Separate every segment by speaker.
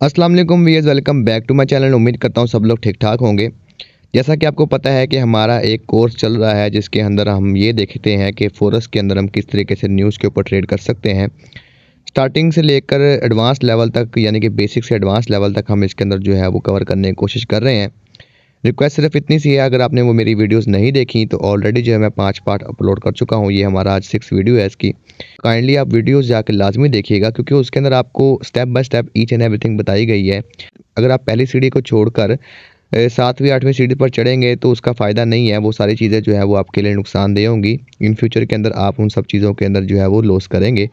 Speaker 1: अस्सलाम वालेकुम viewers, welcome back to my channel. उम्मीद करता हूँ सब लोग ठीक ठाक होंगे। जैसा कि आपको पता है कि हमारा एक कोर्स चल रहा है जिसके अंदर हम ये देखते हैं कि फॉरेक्स के अंदर हम किस तरीके से न्यूज़ के ऊपर ट्रेड कर सकते हैं। स्टार्टिंग से लेकर एडवांस लेवल तक, यानी कि बेसिक से एडवांस लेवल तक हम इसके अंदर जो है वो कवर करने की कोशिश कर रहे हैं। रिक्वेस्ट सिर्फ इतनी सी है, अगर आपने वो मेरी वीडियोस नहीं देखी तो ऑलरेडी जो है मैं 5 पार्ट अपलोड कर चुका हूँ। ये हमारा आज 6 वीडियो है इसकी। काइंडली आप वीडियोस जाके लाजमी देखिएगा, क्योंकि उसके अंदर आपको step by step each and everything बताई गई है। अगर आप पहली सीढ़ी को छोड़कर 7वीं 8वीं सीढ़ी पर चढ़ेंगे तो उसका फ़ायदा नहीं है। वो सारी चीज़ें जो है वो आपके लिए नुकसानदेह होंगी। इन फ्यूचर के अंदर आप उन सब चीज़ों के अंदर जो है वो लॉस करेंगे।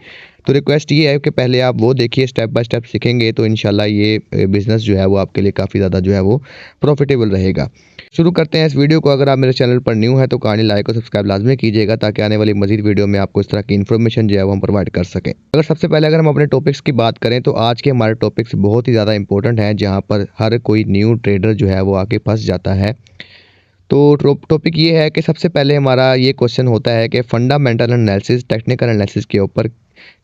Speaker 1: तो रिक्वेस्ट ये है कि पहले आप वो देखिए, स्टेप बाय स्टेप सीखेंगे तो इंशाल्लाह ये बिज़नेस जो है वो आपके लिए काफ़ी ज़्यादा जो है वो प्रॉफिटेबल रहेगा। शुरू करते हैं इस वीडियो को। अगर आप मेरे चैनल पर न्यू है तो काइंडली लाइक और सब्सक्राइब लाजमी कीजिएगा, ताकि आने वाली मजीद वीडियो में आपको इस तरह की इन्फॉर्मेशन जो है वो हम प्रोवाइड कर सकें। अगर सबसे पहले अगर हम अपने टॉपिक्स की बात करें तो आज के हमारे टॉपिक्स बहुत ही ज़्यादा इंपॉर्टेंट हैं, जहाँ पर हर कोई न्यू ट्रेडर जो है वो आके फंस जाता है। तो टॉपिक ये है कि सबसे पहले हमारा ये क्वेश्चन होता है कि फंडामेंटल एनालिसिस टेक्निकल एनालिसिस के ऊपर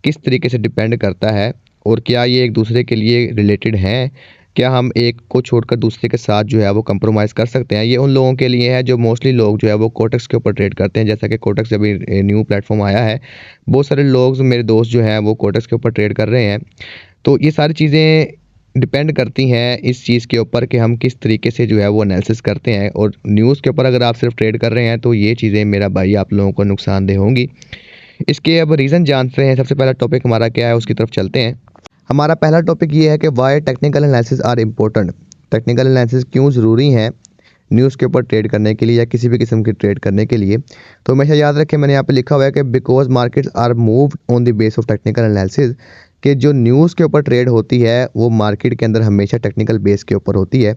Speaker 1: किस तरीके से डिपेंड करता है, और क्या ये एक दूसरे के लिए रिलेटेड हैं। क्या हम एक को छोड़कर दूसरे के साथ जो है वो कंप्रोमाइज़ कर सकते हैं। ये उन लोगों के लिए है जो मोस्टली लोग जो है वो कोटेक्स के ऊपर ट्रेड करते हैं। जैसा कि कोटेक्स अभी न्यू प्लेटफॉर्म आया है, बहुत सारे लोग मेरे दोस्त जो हैं वो कोटेक्स के ऊपर ट्रेड कर रहे हैं। तो ये सारी चीज़ें डिपेंड करती हैं इस चीज़ के ऊपर कि हम किस तरीके से जो है वो एनालिसिस करते हैं। और न्यूज़ के ऊपर अगर आप सिर्फ ट्रेड कर रहे हैं तो ये चीज़ें मेरा भाई आप लोगों को नुकसानदेह होंगी। इसके अब रीज़न जानते हैं। सबसे पहला टॉपिक हमारा क्या है, उसकी तरफ चलते हैं। हमारा पहला टॉपिक ये है कि why technical analysis are important. Technical analysis क्यों ज़रूरी है न्यूज़ के ऊपर ट्रेड करने के लिए या किसी भी किस्म की ट्रेड करने के लिए। तो हमेशा याद रखें, मैंने यहाँ पे लिखा हुआ है कि because markets are move on the base of technical analysis, कि जो न्यूज़ के ऊपर ट्रेड होती है वो मार्केट के अंदर हमेशा टेक्निकल बेस के ऊपर होती है।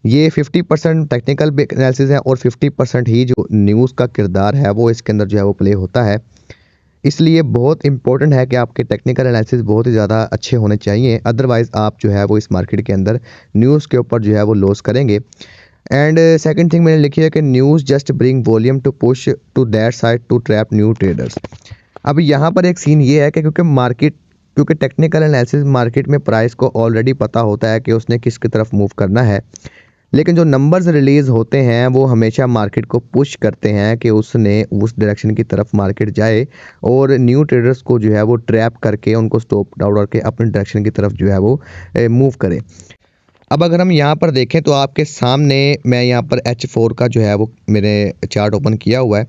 Speaker 1: ये 50% टेक्निकल एनालिसिस है और 50% ही जो न्यूज़ का किरदार है वो इसके अंदर जो है वो प्ले होता है। इसलिए बहुत इंपॉर्टेंट है कि आपके टेक्निकल एनालिसिस बहुत ही ज़्यादा अच्छे होने चाहिए, अदरवाइज़ आप जो है वो इस मार्केट के अंदर न्यूज़ के ऊपर जो है वो लॉस करेंगे। एंड सेकंड थिंग मैंने लिखी है कि news just bring volume to push to that side to trap new traders. अब यहाँ पर एक सीन ये है कि क्योंकि टेक्निकल एनालिसिस मार्केट में प्राइस को ऑलरेडी पता होता है कि उसने किसकी तरफ मूव करना है, लेकिन जो नंबर्स रिलीज़ होते हैं वो हमेशा मार्केट को पुश करते हैं कि उसने उस डायरेक्शन की तरफ मार्केट जाए और न्यू ट्रेडर्स को जो है वो ट्रैप करके उनको स्टॉप डाउन करके अपने डायरेक्शन की तरफ जो है वो मूव करे। अब अगर हम यहाँ पर देखें तो आपके सामने मैं यहाँ पर H4 का जो है वो मेरे चार्ट ओपन किया हुआ है।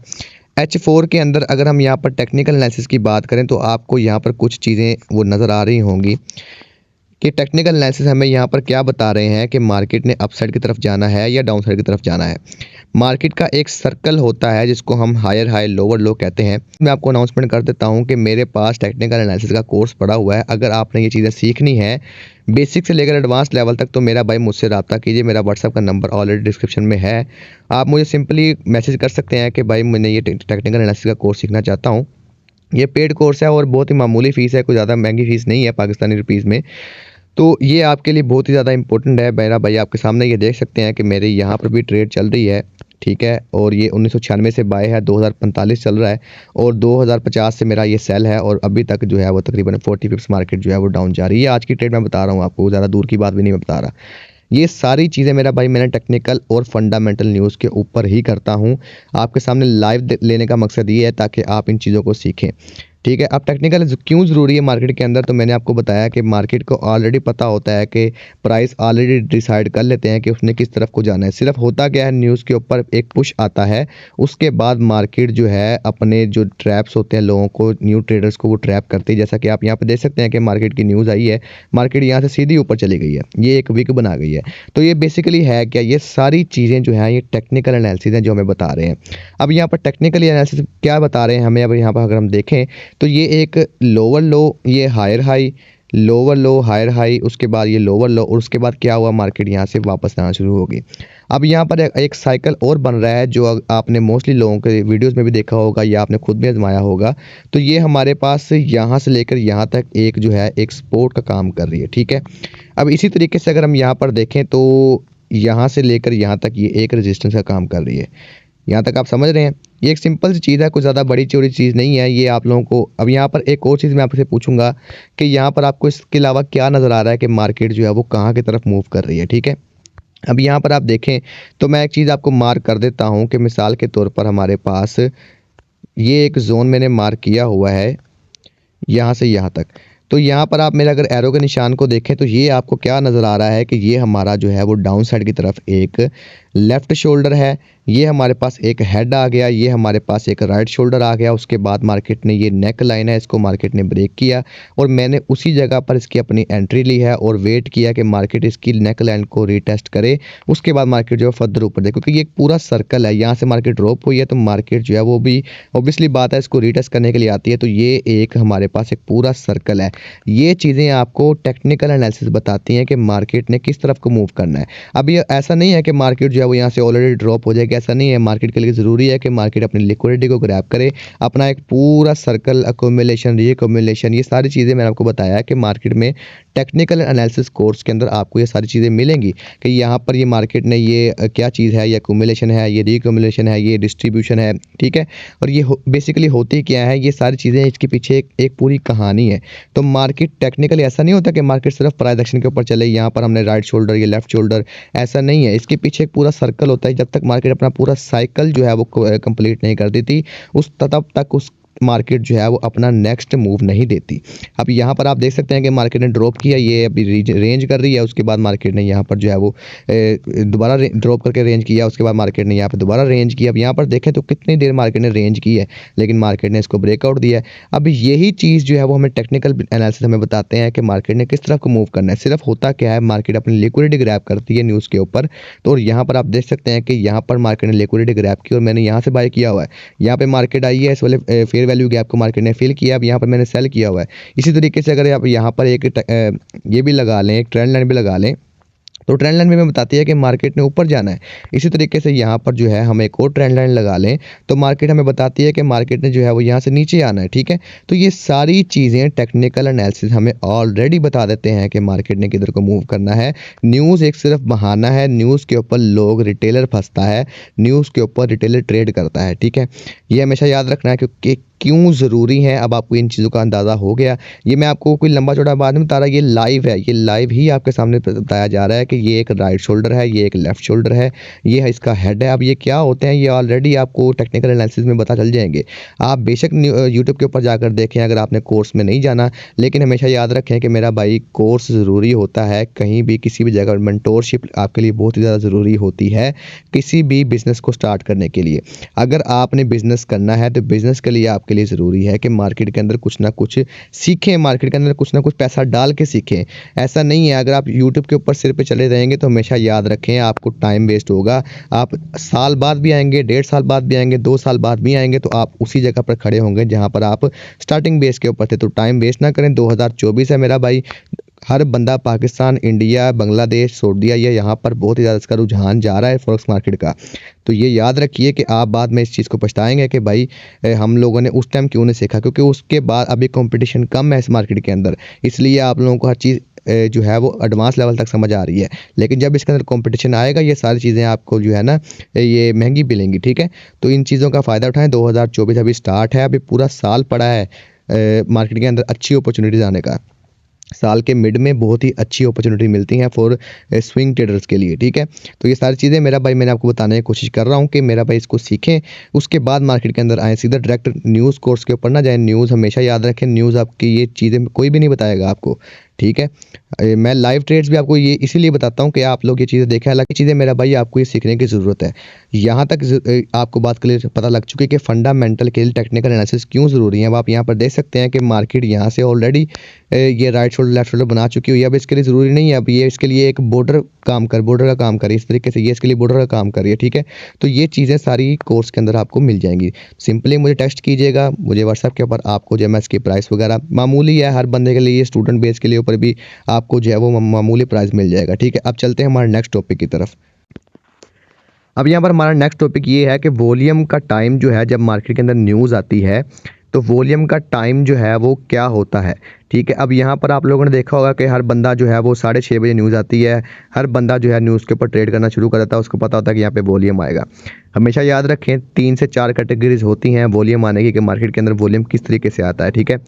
Speaker 1: H4 के अंदर अगर हम यहाँ पर टेक्निकल एनालिसिस की बात करें तो आपको यहाँ पर कुछ चीज़ें वो नज़र आ रही होंगी कि टेक्निकल एनालिसिस हमें यहाँ पर क्या बता रहे हैं कि मार्केट ने अपसाइड की तरफ जाना है या डाउन साइड की तरफ जाना है। मार्केट का एक सर्कल होता है जिसको हम हायर हाई लोअर लो कहते हैं। मैं आपको अनाउंसमेंट कर देता हूँ कि मेरे पास टेक्निकल एनालिसिस का कोर्स पड़ा हुआ है। अगर आपने ये चीज़ें सीखनी है बेसिक से लेकर एडवांस लेवल तक, तो मेरा भाई मुझसे रब्ता कीजिए। मेरा व्हाट्सअप का नंबर ऑलरेडी डिस्क्रिप्शन में है। आप मुझे सिंपली मैसेज कर सकते हैं कि भाई मैंने ये टेक्निकल एनालिसिस का कोर्स सीखना चाहता हूँ। ये पेड कोर्स है और बहुत ही मामूली फ़ीस है, कोई ज़्यादा महंगी फ़ीस नहीं है पाकिस्तानी रुपीज़ में। तो ये आपके लिए बहुत ही ज़्यादा इंपॉर्टेंट है। मेरा भाई आपके सामने ये देख सकते हैं कि मेरे यहाँ पर भी ट्रेड चल रही है, ठीक है। और ये 1996 से बाय है, 2045 चल रहा है और 2050 से मेरा ये सेल है, और अभी तक जो है वो तकरीबन 40 पिप्स मार्केट जो है वो डाउन जा रही है। आज की ट्रेड मैं बता रहा हूँ आपको, ज़्यादा दूर की बात भी नहीं मैं बता रहा। ये सारी चीज़ें मेरा भाई मैंने टेक्निकल और फंडामेंटल न्यूज़ के ऊपर ही करता हूँ। आपके सामने लाइव लेने का मकसद ये है ताकि आप इन चीज़ों को सीखें, ठीक है। अब टेक्निकल क्यों ज़रूरी है मार्केट के अंदर, तो मैंने आपको बताया कि मार्केट को ऑलरेडी पता होता है कि प्राइस ऑलरेडी डिसाइड कर लेते हैं कि उसने किस तरफ को जाना है। सिर्फ होता क्या है, न्यूज़ के ऊपर एक पुश आता है, उसके बाद मार्केट जो है अपने जो ट्रैप्स होते हैं लोगों को, न्यू ट्रेडर्स को वो ट्रैप करती है। जैसा कि आप यहाँ पर देख सकते हैं कि मार्केट की न्यूज़ आई है, मार्केट यहाँ से सीधी ऊपर चली गई है, ये एक विक बना गई है। तो ये बेसिकली है क्या, ये सारी चीज़ें जो हैं ये टेक्निकल एनालिसिस हैं जो हमें बता रहे हैं। अब यहाँ पर टेक्निकल एनालिसिस क्या बता रहे हैं हमें, अब यहाँ पर अगर हम देखें तो ये एक लोअर लो, ये higher high, lower low higher high, उसके बाद ये लोअर लो, और उसके बाद क्या हुआ, मार्केट यहाँ से वापस आना शुरू होगी। अब यहाँ पर एक साइकिल और बन रहा है जो आपने मोस्टली लोगों के वीडियोस में भी देखा होगा या आपने खुद भी आजमाया होगा। तो ये हमारे पास यहाँ से लेकर यहाँ तक एक जो है एक सपोर्ट का काम कर रही है, ठीक है। अब इसी तरीके से अगर हम यहाँ पर देखें तो यहाँ से लेकर यहाँ तक ये एक रेजिस्टेंस का काम कर रही है। यहाँ तक आप समझ रहे हैं। ये एक सिंपल सी चीज़ है, कुछ ज़्यादा बड़ी चौड़ी चीज़ नहीं है ये आप लोगों को। अब यहाँ पर एक और चीज़ मैं आपसे पूछूंगा कि यहाँ पर आपको इसके अलावा क्या नज़र आ रहा है कि मार्केट जो है वो कहाँ की तरफ मूव कर रही है, ठीक है। अब यहाँ पर आप देखें तो मैं एक चीज़ आपको मार्क कर देता हूँ कि मिसाल के तौर पर हमारे पास ये एक जोन मैंने मार्क किया हुआ है यहाँ से यहाँ तक। तो यहाँ पर आप मेरे अगर एरो के निशान को देखें तो ये आपको क्या नज़र आ रहा है कि ये हमारा जो है वो डाउन साइड की तरफ एक लेफ़्ट शोल्डर है, ये हमारे पास एक हेड आ गया, ये हमारे पास एक राइट शोल्डर आ गया। उसके बाद मार्केट ने ये नेक लाइन है, इसको मार्केट ने ब्रेक किया और मैंने उसी जगह पर इसकी अपनी एंट्री ली है और वेट किया कि मार्केट इसकी नेक लाइन को रीटेस्ट करे। उसके बाद मार्केट जो है फर्दर ऊपर दे, क्योंकि ये एक पूरा सर्कल है, यहाँ से मार्केट ड्रॉप हुई है तो मार्केट जो है वो भी ऑब्वियसली बात है इसको रीटेस्ट करने के लिए आती है। तो ये एक हमारे पास एक पूरा सर्कल है। ये चीज़ें आपको टेक्निकल एनालिसिस बताती हैं कि मार्केट ने किस तरफ को मूव करना है। अब ये ऐसा नहीं है कि मार्केट जो है वो यहाँ से ऑलरेडी ड्रॉप हो जाएगा, ऐसा नहीं है। मार्केट के लिए ज़रूरी है कि मार्केट अपनी लिक्विडिटी को ग्रैब करे, अपना एक पूरा सर्कल अकोमुलेशन रीअकोमुलेशन, ये सारी चीज़ें मैंने आपको बताया कि मार्केट में टेक्निकल एनालिसिस कोर्स के अंदर आपको ये सारी चीज़ें मिलेंगी कि यहाँ पर ये मार्केट ने ये क्या चीज़ है, ये अकोमुलेशन है, ये रीअकोमुलेशन है, ये डिस्ट्रीब्यूशन है, ठीक है। और ये बेसिकली होती क्या है, ये सारी चीज़ें इसके पीछे एक पूरी कहानी है। तो मार्केट टेक्निकली ऐसा नहीं होता कि मार्केट सिर्फ प्राइस एक्शन के ऊपर चले, यहाँ पर हमने राइट शोल्डर ये लेफ्ट शोल्डर, ऐसा नहीं है। इसके पीछे एक पूरा सर्कल होता है। जब तक मार्केट अपना पूरा साइकिल जो है वो कंप्लीट नहीं कर देती तब तक उस मार्केट जो है वो अपना नेक्स्ट मूव नहीं देती। अब यहाँ पर आप देख सकते हैं कि मार्केट ने ड्रॉप किया, ये अभी रेंज कर रही है। उसके बाद मार्केट ने यहाँ पर जो है वो दोबारा ड्रॉप करके रेंज किया। उसके बाद मार्केट ने यहाँ पर दोबारा रेंज किया। अब यहाँ पर देखें तो कितनी देर मार्केट ने रेंज की है, लेकिन मार्केट ने इसको ब्रेकआउट दिया है। अब यही चीज़ जो है वो हमें टेक्निकल एनालिसिस हमें बताते हैं कि मार्केट ने किस तरफ को मूव करना है। सिर्फ होता क्या है, मार्केट अपनी लिक्विडिटी ग्रैब करती है न्यूज़ के ऊपर। तो यहाँ पर आप देख सकते हैं कि यहाँ पर मार्केट ने लिक्विडिटी ग्रैब की और मैंने यहाँ से बाय किया हुआ है। यहाँ पे मार्केट आई है, इस वाले फेयर वैल्यू गैप को मार्केट ने फिल किया। अब यहाँ पर मैंने सेल किया हुआ है। इसी तरीके से अगर आप यहाँ पर एक ये भी लगा लें, एक ट्रेंड लाइन भी लगा लें, तो ट्रेंड लाइन में हमें बताती है कि मार्केट ने ऊपर जाना है। इसी तरीके से यहाँ पर जो है हम एक और ट्रेंड लाइन लगा लें तो मार्केट हमें बताती है कि मार्केट ने जो है वो यहाँ से नीचे आना है, ठीक है। तो ये सारी चीज़ें टेक्निकल एनालिसिस हमें ऑलरेडी बता देते हैं कि मार्केट ने किधर को मूव करना है। न्यूज़ एक सिर्फ बहाना है, न्यूज़ के ऊपर लोग रिटेलर फंसता है, न्यूज़ के ऊपर रिटेलर ट्रेड करता है, ठीक है। ये हमेशा याद रखना है क्योंकि क्यों ज़रूरी है। अब आपको इन चीज़ों का अंदाज़ा हो गया। ये मैं आपको कोई लंबा चौड़ा बात नहीं बता रहा, ये लाइव है, ये लाइव ही आपके सामने बताया जा रहा है कि ये एक राइट शोल्डर है, ये एक लेफ़्ट शोल्डर है, ये है इसका हेड है। अब ये क्या होते हैं ये ऑलरेडी आपको टेक्निकल एनालिसिस में पता चल जाएंगे। आप बेशक यूट्यूब के ऊपर जाकर देखें अगर आपने कोर्स में नहीं जाना, लेकिन हमेशा याद रखें कि मेरा भाई कोर्स ज़रूरी होता है कहीं भी किसी भी जगह। मेंटोरशिप आपके लिए बहुत ही ज़्यादा ज़रूरी होती है किसी भी बिज़नेस को स्टार्ट करने के लिए। अगर आपने बिज़नेस करना है तो बिज़नेस के लिए आपके लिए ज़रूरी है कि मार्केट के अंदर कुछ ना कुछ सीखें, मार्केट के अंदर कुछ ना कुछ पैसा डाल के सीखें। ऐसा नहीं है अगर आप यूट्यूब के ऊपर सिर पे चले रहेंगे तो हमेशा याद रखें आपको टाइम वेस्ट होगा। आप साल बाद भी आएंगे, 1.5 साल बाद भी आएंगे, 2 साल बाद भी आएंगे तो आप उसी जगह पर खड़े होंगे जहां पर आप स्टार्टिंग बेस के ऊपर थे। तो टाइम वेस्ट ना करें। 2024 है मेरा भाई, हर बंदा पाकिस्तान, इंडिया, बांग्लादेश, सऊदी या यहाँ पर बहुत ही ज़्यादा इसका रुझान जा रहा है फॉरेक्स मार्केट का। तो ये याद रखिए कि आप बाद में इस चीज़ को पछताएंगे कि भाई हम लोगों ने उस टाइम क्यों नहीं सीखा, क्योंकि उसके बाद अभी कंपटीशन कम है इस मार्केट के अंदर, इसलिए आप लोगों को हर चीज़ जो है वो एडवांस लेवल तक समझ आ रही है। लेकिन जब इसके अंदर कंपटीशन आएगा ये सारी चीज़ें आपको जो है ना ये महंगी मिलेंगी, ठीक है। तो इन चीज़ों का फ़ायदा उठाएं। 2024 अभी स्टार्ट है, अभी पूरा साल पड़ा है मार्केट के अंदर अच्छी अपॉर्चुनिटीज़ आने का। साल के मिड में बहुत ही अच्छी अपॉर्चुनिटी मिलती हैं फॉर स्विंग ट्रेडर्स के लिए, ठीक है। तो ये सारी चीज़ें मेरा भाई मैंने आपको बताने की कोशिश कर रहा हूँ कि मेरा भाई इसको सीखें, उसके बाद मार्केट के अंदर आएँ। सीधा डायरेक्ट न्यूज़ कोर्स के ऊपर ना जाए। न्यूज़ हमेशा याद रखें, न्यूज़ आपकी ये चीज़ें कोई भी नहीं बताएगा आपको, ठीक है। मैं लाइव ट्रेड्स भी आपको ये इसीलिए बताता हूँ कि आप लोग ये चीज़ें देखें। हालांकि चीज़ें मेरा भाई आपको ये सीखने की ज़रूरत है। यहाँ तक आपको बात क्लियर पता लग चुकी है कि फंडामेंटल के लिए टेक्निकल एनालिसिस क्यों ज़रूरी है। अब आप यहाँ पर देख सकते हैं कि मार्केट यहाँ से ऑलरेडी ये राइट शोल्डर लेफ्ट शोल्डर बना चुकी हुई है। अब इसके लिए ज़रूरी नहीं है, अब ये इसके लिए एक बॉर्डर का काम करे, इस तरीके से ये इसके लिए बॉर्डर का काम करिए, ठीक है। तो ये चीज़ें सारी कोर्स के अंदर आपको मिल जाएंगी। सिंपली मुझे टेक्स्ट कीजिएगा, मुझे व्हाट्सएप के ऊपर आपको जो है मैं इसकी प्राइस वगैरह मामूली है हर बंदे के लिए, स्टूडेंट बेस के लिए ऊपर भी आपको जो है वो मामूली प्राइस मिल जाएगा, ठीक है। अब चलते हैं हमारे नेक्स्ट टॉपिक की तरफ। अब यहाँ पर हमारा नेक्स्ट टॉपिक ये है कि वॉल्यूम का टाइम जो है जब मार्केट के अंदर न्यूज़ आती है तो वॉल्यूम का टाइम जो है वो क्या होता है, ठीक है। अब यहाँ पर आप लोगों ने देखा होगा कि हर बंदा जो है वो 6:30 बजे न्यूज़ आती है, हर बंदा जो है न्यूज़ के ऊपर ट्रेड करना शुरू कर देता है, उसको पता होता है कि यहाँ पे वॉल्यूम आएगा। हमेशा याद रखें 3 से 4 कैटेगरीज होती हैं वॉल्यूम आने की, कि मार्केट के अंदर वॉल्यूम किस तरीके से आता है। ठीक है।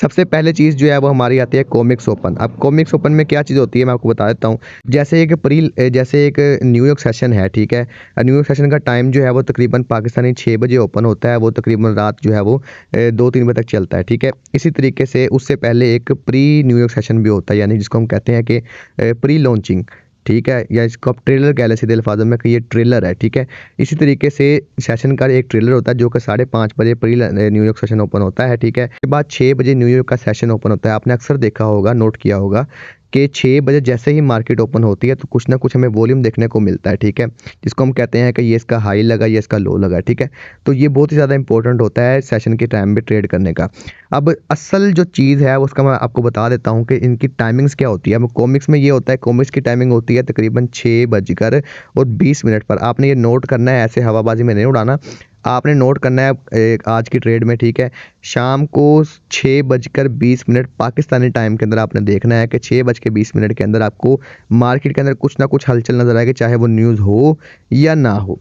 Speaker 1: सबसे पहले चीज़ जो है वो हमारी आती है कॉमिक्स ओपन। अब कॉमिक्स ओपन में क्या चीज़ होती है मैं आपको बता देता हूँ। जैसे एक न्यूयॉर्क सेशन है, ठीक है। न्यूयॉर्क सेशन का टाइम जो है वो तकरीबन पाकिस्तानी 6 बजे ओपन होता है, वो तकरीबन रात जो है वो 2-3 बजे तक चलता है। ठीक है। इसी तरीके से उससे पहले एक प्री न्यूयॉर्क सेशन भी होता है, यानी जिसको हम कहते हैं कि प्री लॉन्चिंग। ठीक है, या इसको आप ट्रेलर कह लें सीधे अल्फाजों में कि ये ट्रेलर है। ठीक है। इसी तरीके से सेशन का एक ट्रेलर होता है जो कि 5:30 बजे प्री न्यूयॉर्क सेशन ओपन होता है। ठीक है। उसके बाद 6 बजे न्यूयॉर्क का सेशन ओपन होता है। आपने अक्सर देखा होगा, नोट किया होगा कि 6 बजे जैसे ही मार्केट ओपन होती है तो कुछ ना कुछ हमें वॉल्यूम देखने को मिलता है। ठीक है। जिसको हम कहते हैं कि ये इसका हाई लगा, ये इसका लो लगा। ठीक है। तो ये बहुत ही ज़्यादा इंपॉर्टेंट होता है सेशन के टाइम पे ट्रेड करने का। अब असल जो चीज़ है उसका मैं आपको बता देता हूँ कि इनकी टाइमिंग्स क्या होती है। अब कॉमिक्स में ये होता है, कॉमिक्स की टाइमिंग होती है तकरीबन 6:20 पर। आपने ये नोट करना है, ऐसे हवाबाजी में नहीं उड़ाना। आपने नोट करना है आज की ट्रेड में। ठीक है। शाम को 6:20 पाकिस्तानी टाइम के अंदर आपने देखना है कि 6:20 के अंदर आपको मार्केट के अंदर कुछ ना कुछ हलचल नजर आएगी, चाहे वो न्यूज़ हो या ना हो।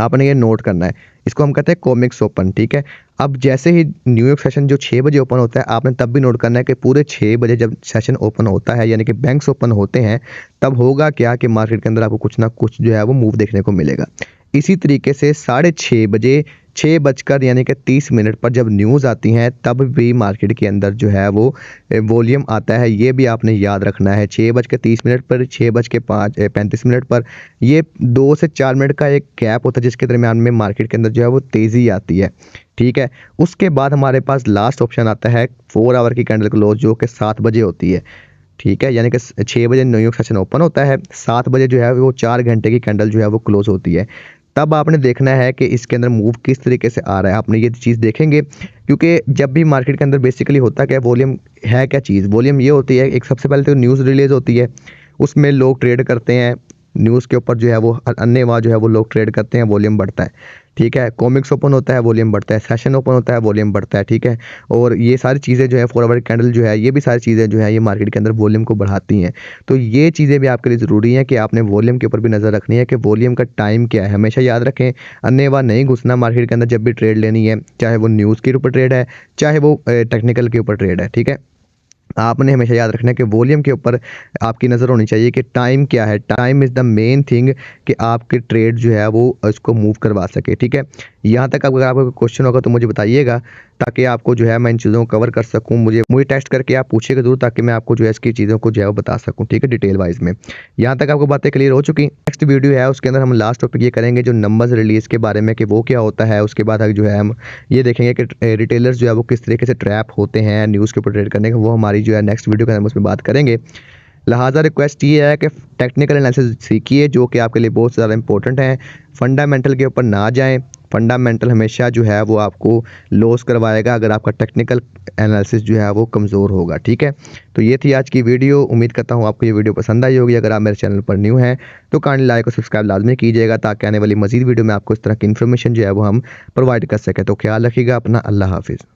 Speaker 1: आपने ये नोट करना है। इसको हम कहते हैं कॉमिक्स ओपन। ठीक है। अब जैसे ही न्यूयॉर्क सेशन जो 6 बजे ओपन होता है, आपने तब भी नोट करना है कि पूरे 6 बजे जब सेशन ओपन होता है, यानी कि बैंक्स ओपन होते हैं, तब होगा क्या कि मार्केट के अंदर आपको कुछ ना कुछ जो है वो मूव देखने को मिलेगा। इसी तरीके से 6:30 बजे 6 बजकर यानी कि 30 मिनट पर जब न्यूज़ आती हैं, तब भी मार्केट के अंदर जो है वो वॉल्यूम आता है। ये भी आपने याद रखना है। 6:30 पर, 6:35 पर, ये 2 से 4 मिनट का एक गैप होता है जिसके दरमियान में मार्केट के अंदर जो है वो तेज़ी आती है। ठीक है। उसके बाद हमारे पास लास्ट ऑप्शन आता है 4 आवर की कैंडल क्लोज, जो कि 7 बजे होती है। ठीक है। यानी कि 6 बजे न्यूयॉर्क सेशन ओपन होता है, 7 बजे जो है वो 4 घंटे की कैंडल जो है वो क्लोज होती है। तब आपने देखना है कि इसके अंदर मूव किस तरीके से आ रहा है। आपने ये चीज़ देखेंगे, क्योंकि जब भी मार्केट के अंदर बेसिकली होता क्या, वॉल्यूम है क्या चीज़। वॉल्यूम ये होती है, एक सबसे पहले तो न्यूज़ रिलीज होती है, उसमें लोग ट्रेड करते हैं। न्यूज़ के ऊपर जो है वो अन्यवा जो है वो लोग ट्रेड करते हैं, वॉल्यूम बढ़ता है। ठीक है। कॉमिक्स ओपन होता है, वॉल्यूम बढ़ता है। सेशन ओपन होता है, वॉल्यूम बढ़ता है। ठीक है। और ये सारी चीज़ें जो है 4 आवर कैंडल जो है, ये भी सारी चीज़ें जो है ये मार्केट के अंदर वॉल्यूम को बढ़ाती हैं। तो ये चीज़ें भी आपके लिए ज़रूरी हैं कि आपने वॉल्यूम के ऊपर भी नज़र रखनी है कि वॉल्यूम का टाइम क्या है। हमेशा याद रखें, अन्यवा नहीं घुसना मार्केट के अंदर जब भी ट्रेड लेनी है, चाहे वो न्यूज़ के ऊपर ट्रेड है, चाहे वो टेक्निकल के ऊपर ट्रेड है। ठीक है। आपने हमेशा याद रखना है कि वॉल्यूम के ऊपर आपकी नज़र होनी चाहिए कि टाइम क्या है। Time is the main thing कि आपके ट्रेड जो है वो इसको मूव करवा सके। ठीक है। यहाँ तक अगर आपको क्वेश्चन होगा तो मुझे बताइएगा, ताकि आपको जो है मैं इन चीज़ों को कवर कर सकूँ। मुझे टेस्ट करके आप पूछिएगा ज़रूर, ताकि मैं आपको जो है इसकी चीज़ों को जो है वो बता सकूँ। ठीक है, डिटेल वाइज में। यहाँ तक आपको बातें क्लियर हो चुकी। नेक्स्ट वीडियो है उसके अंदर हम लास्ट टॉपिक ये करेंगे जो नंबर्स रिलीज़ के बारे में, कि वो क्या होता है। उसके बाद जो है हम ये देखेंगे कि रिटेलर्स जो है वो किस तरीके से ट्रैप होते हैं न्यूज़ के ऊपर ट्रेड करने का। वो हमारी जो है नेक्स्ट वीडियो के अंदर उसमें बात करेंगे। लिहाजा रिक्वेस्ट ये है कि टेक्निकल एनालिसिस सीखिए, जो कि आपके लिए बहुत ज़्यादा इंपॉर्टेंट है। फंडामेंटल के ऊपर ना जाएं। फंडामेंटल हमेशा जो है वो आपको लॉस करवाएगा अगर आपका टेक्निकल एनालिसिस जो है वो कमज़ोर होगा। ठीक है। तो ये थी आज की वीडियो। उम्मीद करता हूँ आपको ये वीडियो पसंद आई होगी। अगर आप मेरे चैनल पर न्यू हैं तो काइंडली लाइक और सब्सक्राइब लाजमी कीजिएगा, ताकि आने वाली मजीद वीडियो में आपको इस तरह की इन्फॉर्मेशन जो है वो हम प्रोवाइड कर सकें। तो ख्याल रखिएगा अपना। अल्लाह हाफिज़।